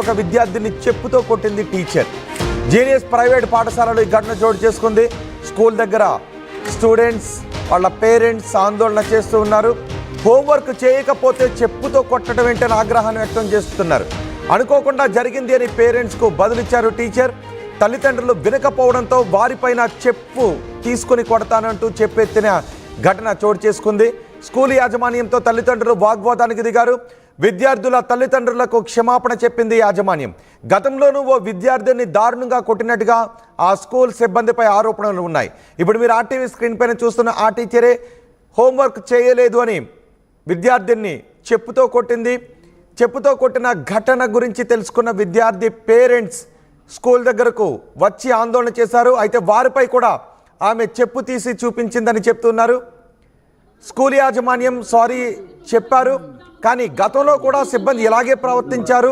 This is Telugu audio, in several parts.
ఒక విద్యార్థిని చెప్పుతో కొట్టింది టీచర్. జీనియస్ ప్రైవేట్ పాఠశాలలో ఈ ఘటన చోటు చేసుకుంది. స్కూల్ దగ్గర స్టూడెంట్స్ వాళ్ళ పేరెంట్స్ ఆందోళన చేస్తూ ఉన్నారు. హోంవర్క్ చేయకపోతే చెప్పుతో కొట్టడం ఏంటని ఆగ్రహాన్ని వ్యక్తం చేస్తున్నారు. అనుకోకుండా జరిగింది అని పేరెంట్స్కు బదులిచ్చారు టీచర్. తల్లిదండ్రులు వినకపోవడంతో వారిపైన చెప్పు తీసుకుని కొడతానంటూ చెప్పెత్తిన ఘటన చోటు చేసుకుంది. స్కూల్ యాజమాన్యంతో తల్లిదండ్రులు వాగ్వాదానికి దిగారు. విద్యార్థుల తల్లిదండ్రులకు క్షమాపణ చెప్పింది యాజమాన్యం. గతంలోనూ ఓ విద్యార్థిని దారుణంగా కొట్టినట్టుగా ఆ స్కూల్ సిబ్బందిపై ఆరోపణలు ఉన్నాయి. ఇప్పుడు మీరు ఆర్టీవీ స్క్రీన్ పైన చూస్తున్న ఆ టీచరే హోంవర్క్ చేయలేదు అని విద్యార్థిని చెప్పుతో కొట్టింది. చెప్పుతో కొట్టిన ఘటన గురించి తెలుసుకున్న విద్యార్థి పేరెంట్స్ స్కూల్ దగ్గరకు వచ్చి ఆందోళన చేశారు. అయితే వారిపై కూడా ఆమె చెప్పు తీసి చూపించిందని చెప్తున్నారు. స్కూల్ యాజమాన్యం సారీ చెప్పారు, కానీ గతంలో కూడా సిబ్బంది ఇలాగే ప్రవర్తించారు.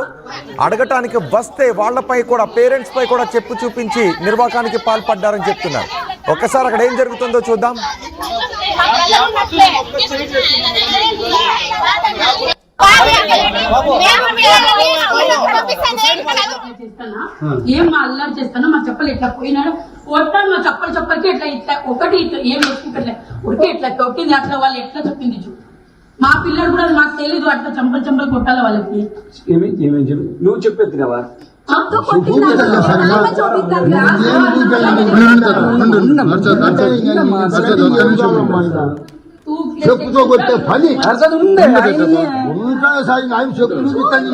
అడగటానికి వస్తే వాళ్లపై కూడా పేరెంట్స్ పై కూడా చెప్పు చూపించి నిర్వాకానికి పాల్పడ్డారని చెప్తున్నారు. ఒక్కసారి అక్కడ ఏం జరుగుతుందో చూద్దాం. ఏం మా అల్లరి చేస్తాను, మా చెప్పలు ఇట్లా పోయినాడు కొట్టాను, మా చెప్పలకి ఇట్లా ఇట్లా ఒకటి ఇట్లా ఏం వేసుకుంటలే ఉడికి ఇట్లా కొట్టింది. అట్లా వాళ్ళు ఎట్లా చెప్పింది చూ, మా పిల్లలు కూడా మాకు తెలీదు అట్లా చంపలు కొట్టాలి వాళ్ళకి. నువ్వు చెప్పేదినవా చెప్పుతో కొట్టే పని సార్ ఆయన చెప్పు చూపిస్తాను.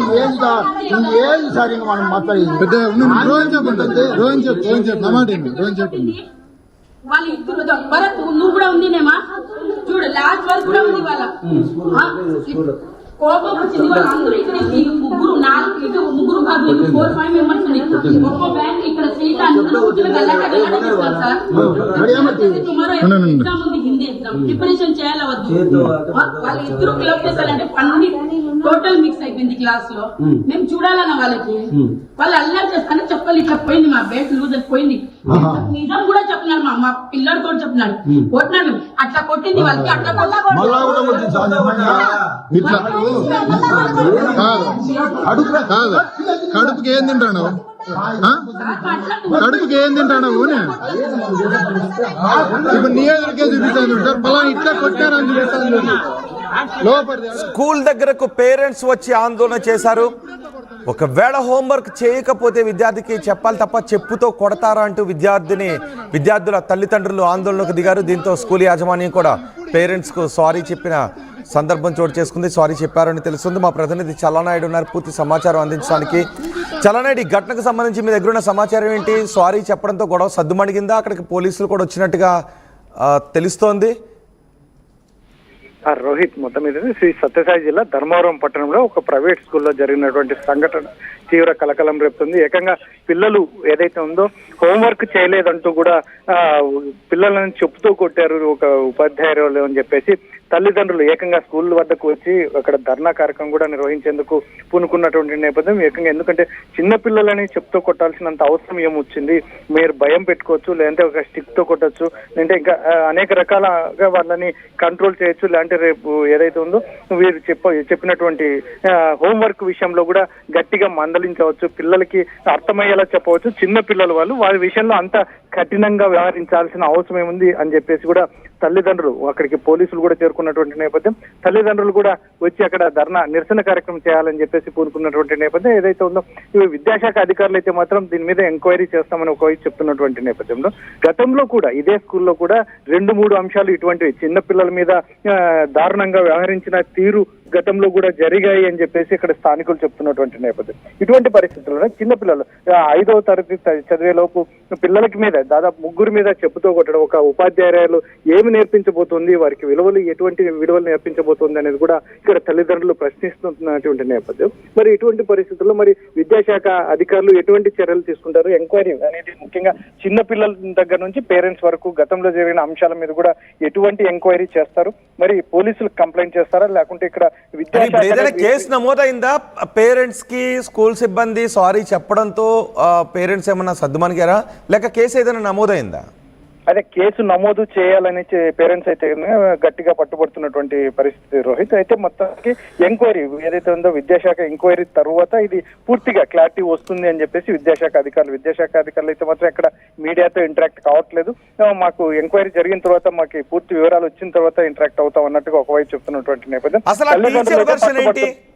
ఏది సార్ ఇంకా మనం మాట్లాడేది వాళ్ళ ఇద్దరు భరత్ నువ్వు కూడా ఉందినేమా చూడు, లాస్ట్ వరకు కూడా ఉంది. వాళ్ళ కోపం వచ్చింది. వాళ్ళు అందరూ ఇక్కడ ముగ్గురు నాలుగు ఇటు ముగ్గురు కాదు 4-5 మెంబర్స్ ఉంది. ఒక్కో బ్యాంక్ ఇక్కడ సీట్ అందరూ సార్. టుమారో ఎగ్జామ్ ఉంది, హిందీ ఎగ్జామ్ ప్రిపరేషన్ చేయాలి వద్దు. వాళ్ళు ఇద్దరు క్లబ్ చేశారంటే అన్ని టోటల్ మిక్స్ అయిపోయింది క్లాస్ లో. మేము చూడాలన్న వాళ్ళకి వాళ్ళు అల్లరి చేస్తానే చెప్పాలి. ఇట్లా పోయింది, మా బెల్ట్ లూజ్ అయిపోయింది. నిజం కూడా చెప్పినారు, మా పిల్లలతో చెప్పినాడు కొట్టినాడు అట్లా కొట్టింది వాళ్ళకి. అట్లా కడుపుకి ఏం తింటాను, కడుపుకి ఏం తింటాను. ఇప్పుడు నీ ఎదురుకే చూపిస్తాను సార్, పలానా ఇట్లా కొట్టారని చూపిస్తాను. స్కూల్ దగ్గరకు పేరెంట్స్ వచ్చి ఆందోళన చేశారు. ఒకవేళ హోంవర్క్ చేయకపోతే విద్యార్థికి చెప్పాలి తప్ప చెప్పుతో కొడతారా అంటూ విద్యార్థుల తల్లిదండ్రులు ఆందోళనకు దిగారు. దీంతో స్కూల్ యాజమాన్యం కూడా పేరెంట్స్కు సారీ చెప్పిన సందర్భం చోటు చేసుకుంది. సారీ చెప్పారని తెలుస్తుంది. మా ప్రతినిధి చలనాయుడు ఉన్నారు పూర్తి సమాచారం అందించడానికి. చలనాయుడు, ఈ ఘటనకు సంబంధించి మీ దగ్గర ఉన్న సమాచారం ఏంటి? సారీ చెప్పడంతో గొడవ సద్దుమణిగిందా? అక్కడికి పోలీసులు కూడా వచ్చినట్టుగా తెలుస్తోంది. రోహిత్, మొత్తం మీద శ్రీ సత్యసాయి జిల్లా ధర్మవరం పట్టణంలో ఒక ప్రైవేట్ స్కూల్లో జరిగినటువంటి సంఘటన తీవ్ర కలకలం రేపుతుంది. ఏకంగా పిల్లలు ఏదైతే ఉందో హోంవర్క్ చేయలేదంటూ కూడా పిల్లలను చెప్పుతూ కొట్టారు ఒక ఉపాధ్యాయులు అని చెప్పేసి తల్లిదండ్రులు ఏకంగా స్కూల్ వద్దకు వచ్చి అక్కడ ధర్నా కార్యక్రమం కూడా నిర్వహించేందుకు పూనుకున్నటువంటి నేపథ్యం. ఏకంగా ఎందుకంటే చిన్న పిల్లలని చెప్తూ కొట్టాల్సినంత అవసరం ఏమొచ్చింది? మీరు భయం పెట్టుకోవచ్చు, లేదంటే ఒక స్టిక్ తో కొట్టచ్చు, లేదంటే ఇంకా అనేక రకాలుగా వాళ్ళని కంట్రోల్ చేయొచ్చు. లేదంటే రేపు ఏదైతే ఉందో వీరు చెప్పినటువంటి హోంవర్క్ విషయంలో కూడా గట్టిగా మందలించవచ్చు, పిల్లలకి అర్థమయ్యేలా చెప్పవచ్చు. చిన్న పిల్లలు వాళ్ళు వారి విషయంలో అంత కఠినంగా వ్యవహరించాల్సిన అవసరం ఏముంది అని చెప్పేసి కూడా తల్లిదండ్రులు అక్కడికి పోలీసులు కూడా చేరుకున్నటువంటి నేపథ్యం. తల్లిదండ్రులు కూడా వచ్చి అక్కడ ధర్నా నిరసన కార్యక్రమం చేయాలని చెప్పేసి పూనుకున్నటువంటి నేపథ్యం. ఏదైతే ఉందో ఇవి విద్యాశాఖ అధికారులు అయితే మాత్రం దీని మీద ఎంక్వైరీ చేస్తామని ఒకవైపు చెప్తున్నటువంటి నేపథ్యంలో గతంలో కూడా ఇదే స్కూల్లో కూడా 2-3 అంశాలు ఇటువంటివి చిన్న పిల్లల మీద దారుణంగా వ్యవహరించిన తీరు గతంలో కూడా జరిగాయి అని చెప్పేసి ఇక్కడ స్థానికులు చెప్తున్నటువంటి నేపథ్యం. ఇటువంటి పరిస్థితుల్లో చిన్నపిల్లలు 5వ తరగతి చదివే లోపు పిల్లలకి మీద దాదాపు 3 మీద చెప్పుతో కొట్టడం, ఒక ఉపాధ్యాయురాలు ఏమి నేర్పించబోతుంది, వారికి ఎటువంటి విలువలు నేర్పించబోతుంది అనేది కూడా ఇక్కడ తల్లిదండ్రులు ప్రశ్నిస్తున్నటువంటి నేపథ్యం. మరి ఇటువంటి పరిస్థితుల్లో మరి విద్యాశాఖ అధికారులు ఎటువంటి చర్యలు తీసుకుంటారు? ఎంక్వైరీ అనేది ముఖ్యంగా చిన్న పిల్లల దగ్గర నుంచి పేరెంట్స్ వరకు గతంలో జరిగిన అంశాల మీద కూడా ఎటువంటి ఎంక్వైరీ చేస్తారు? మరి పోలీసులకు కంప్లైంట్ చేస్తారా, లేకుంటే ఇక్కడ ఏదైనా కేసు నమోదైందా? పేరెంట్స్ కి స్కూల్ సిబ్బంది సారీ చెప్పడంతో పేరెంట్స్ ఏమన్నా సర్దుమణిగారా, లేక కేసు ఏదైనా నమోదైందా? అదే కేసు నమోదు చేయాలని పేరెంట్స్ అయితే గట్టిగా పట్టుబడుతున్నటువంటి పరిస్థితి రోహిత్. అయితే మొత్తానికి ఎంక్వైరీ ఏదైతే ఉందో విద్యాశాఖ ఎంక్వైరీ తర్వాత ఇది పూర్తిగా క్లారిటీ వస్తుంది అని చెప్పేసి విద్యాశాఖ అధికారులు అయితే మాత్రం ఇక్కడ మీడియాతో ఇంటరాక్ట్ కావట్లేదు. మాకు ఎంక్వైరీ జరిగిన తర్వాత మాకు పూర్తి వివరాలు వచ్చిన తర్వాత ఇంటరాక్ట్ అవుతాం అన్నట్టుగా ఒకవైపు చెప్తున్నటువంటి నేపథ్యం. అసలు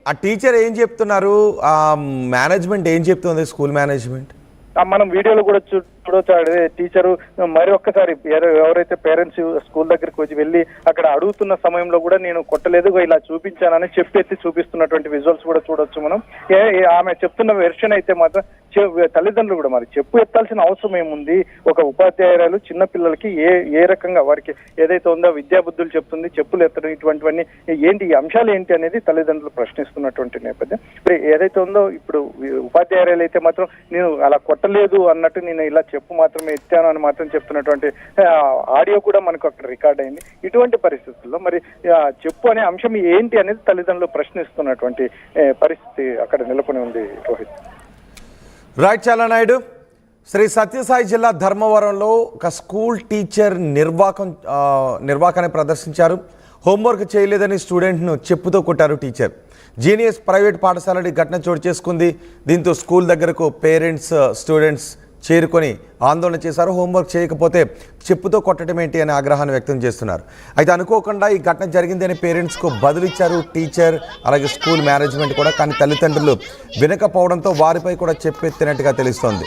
ఆ టీచర్ ఏం చెప్తున్నారు, ఆ మేనేజ్మెంట్ ఏం చెప్తుంది, స్కూల్ మేనేజ్మెంట్? మనం వీడియోలో కూడా చూడొచ్చు. టీచరు మరి ఒక్కసారి ఎవరైతే పేరెంట్స్ స్కూల్ దగ్గరికి వచ్చి వెళ్ళి అక్కడ అడుగుతున్న సమయంలో కూడా నేను కొట్టలేదు ఇలా చూపించానని చెప్పి చూపిస్తున్నటువంటి విజువల్స్ కూడా చూడొచ్చు మనం. ఆమె చెప్తున్న వెర్షన్ అయితే మాత్రం తల్లిదండ్రులు కూడా మరి చెప్పు ఎత్తాల్సిన అవసరం ఏముంది? ఒక ఉపాధ్యాయురాలు చిన్న పిల్లలకి ఏ రకంగా వారికి ఏదైతే ఉందో విద్యాబుద్ధులు చెప్తుంది, చెప్పులు ఎత్తడం ఇటువంటివన్నీ ఏంటి, ఈ అంశాలు ఏంటి అనేది తల్లిదండ్రులు ప్రశ్నిస్తున్నటువంటి నేపథ్యం. ఏదైతే ఉందో ఇప్పుడు ఉపాధ్యాయురాలు అయితే మాత్రం నేను అలా కొట్టలేదు అన్నట్టు, నేను ఇలా చెప్పు మాత్రమే ఎత్తాను అని మాత్రం చెప్తున్నటువంటి ఆడియో కూడా మనకు అక్కడ రికార్డ్ అయింది. ఇటువంటి పరిస్థితుల్లో మరి చెప్పు అనే అంశం ఏంటి అనేది తల్లిదండ్రులు ప్రశ్నిస్తున్నటువంటి పరిస్థితి అక్కడ నెలకొని ఉంది రోహిత్. రైట్ చాలా నాయుడు. శ్రీ సత్యసాయి జిల్లా ధర్మవరంలో ఒక స్కూల్ టీచర్ నిర్వాకాన్ని ప్రదర్శించారు. హోంవర్క్ చేయలేదని స్టూడెంట్ను చెప్పుతో కొట్టారు టీచర్. జీనియస్ ప్రైవేట్ పాఠశాలలో ఘటన చోటు చేసుకుంది. దీంతో స్కూల్ దగ్గరకు పేరెంట్స్ స్టూడెంట్స్ చేరుకొని ఆందోళన చేశారు. హోంవర్క్ చేయకపోతే చెప్పుతో కొట్టడం ఏంటి అనే ఆగ్రహాన్ని వ్యక్తం చేస్తున్నారు. అయితే అనుకోకుండా ఈ ఘటన జరిగింది అని పేరెంట్స్కు బదులిచ్చారు టీచర్, అలాగే స్కూల్ మేనేజ్మెంట్ కూడా. కానీ తల్లిదండ్రులు వినకపోవడంతో వారిపై కూడా చెప్పెత్తినట్టుగా తెలుస్తోంది.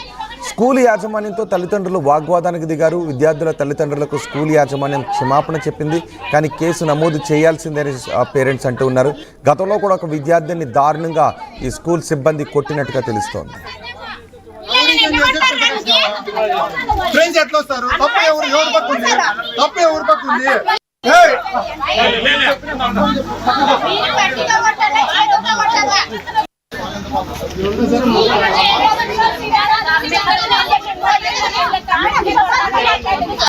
స్కూల్ యాజమాన్యంతో తల్లిదండ్రులు వాగ్వాదానికి దిగారు. విద్యార్థుల తల్లిదండ్రులకు స్కూల్ యాజమాన్యం క్షమాపణ చెప్పింది, కానీ కేసు నమోదు చేయాల్సిందని పేరెంట్స్ అంటూ ఉన్నారు. గతంలో కూడా ఒక విద్యార్థిని దారుణంగా ఈ స్కూల్ సిబ్బంది కొట్టినట్టుగా తెలుస్తోంది. ఫ్రెండ్స్ ఎట్లా వస్తారు? తప్పు ఎవరు పక్కుంది? తప్పు ఎవరు పక్కుంది? మీరు